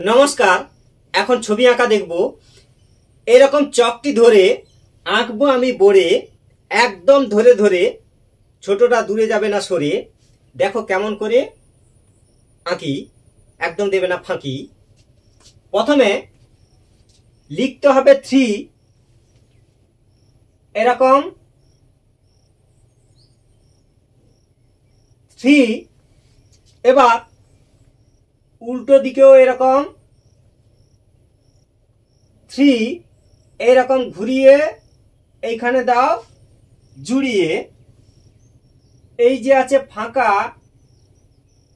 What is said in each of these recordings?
নমস্কার। এখন ছবি আঁকা দেখব। এরকম চকটি ধরে আঁকবো আমি বোর্ডে, একদম ধরে ধরে, ছোটটা দূরে যাবে না সরে। দেখো কেমন করে আঁকি, একদম দেবে না ফাঁকি। প্রথমে লিখতে হবে 3, এরকম 3। এবার উল্টো দিকেও এরকম 3, এরকম ঘুরিয়ে এইখানে দাও জুড়িয়ে। এই যে আছে ফাঁকা,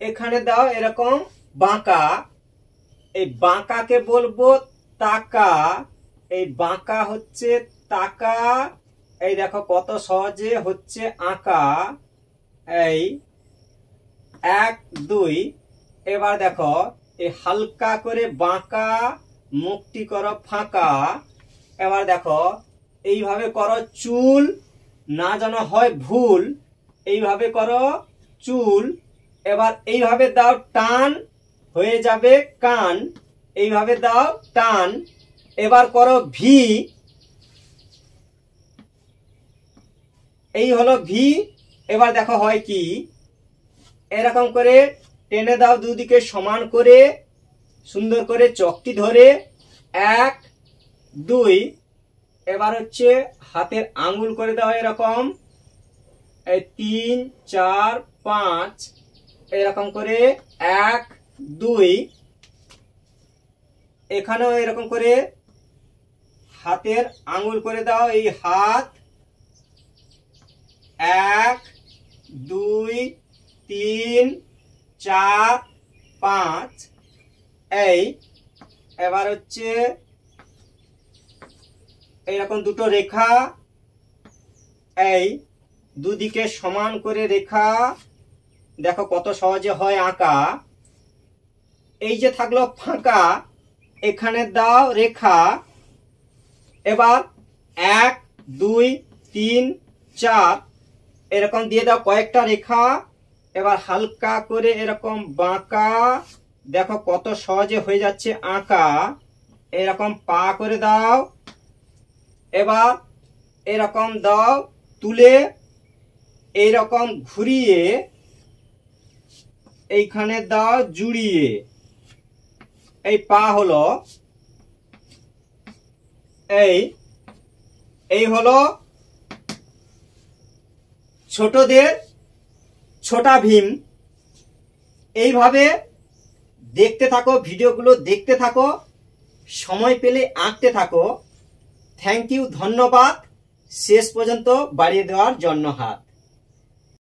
এখানে দাও এরকম বাঁকা। এই বাঁকাকে বলবো তাকা। এই বাঁকা হচ্ছে তাকা। এই দেখো কত সহজে হচ্ছে আঁকা। এই 1 2। এবার দেখো এই হালকা করে বাঁকা, মুখটি করো ফাঁকা। এবার দেখো এইভাবে করো চুল, না যেন হয় ভুল। এইভাবে করো চুল। এবার এইভাবে দাও টান, হয়ে যাবে কান। এইভাবে দাও টান। এবার করো ভি। এই হলো ভি। এবার দেখো হয় কি, এরকম করে টেনে দাও দুদিকে সমান করে, সুন্দর করে চকটি ধরে 1 2। এবার হচ্ছে হাতের আঙ্গুল করে দাও এরকম, এই 3 4 5, এরকম করে 1 2। এখানেও এরকম করে হাতের আঙ্গুল করে দাও, এই হাত 1 2 3 4 5। এই এবার হচ্ছে এইরকম দুটো রেখা, এই দুদিকে সমান করে রেখা। দেখো কত সহজে হয় আঁকা। এই যে থাকলো ফাঁকা, এখানে দাও রেখা। এবার 1 2 3 4 এরকম দিয়ে দাও কয়েকটা রেখা। এবার হালকা করে এরকম বাঁকা। দেখো কত সহজে হয়ে যাচ্ছে আঁকা। এরকম পা করে দাও। এবার এরকম দাও তুলে, এইরকম ঘুরিয়ে এইখানে দাও জুড়িয়ে। এই পা হলো, এই হলো ছোটদের ছোটা ভীম। এইভাবে দেখতে থাকো, ভিডিওগুলো দেখতে থাকো, সময় পেলে আঁকতে থাকো। থ্যাংক ইউ, ধন্যবাদ শেষ পর্যন্ত বাড়িয়ে দেওয়ার জন্য হাত।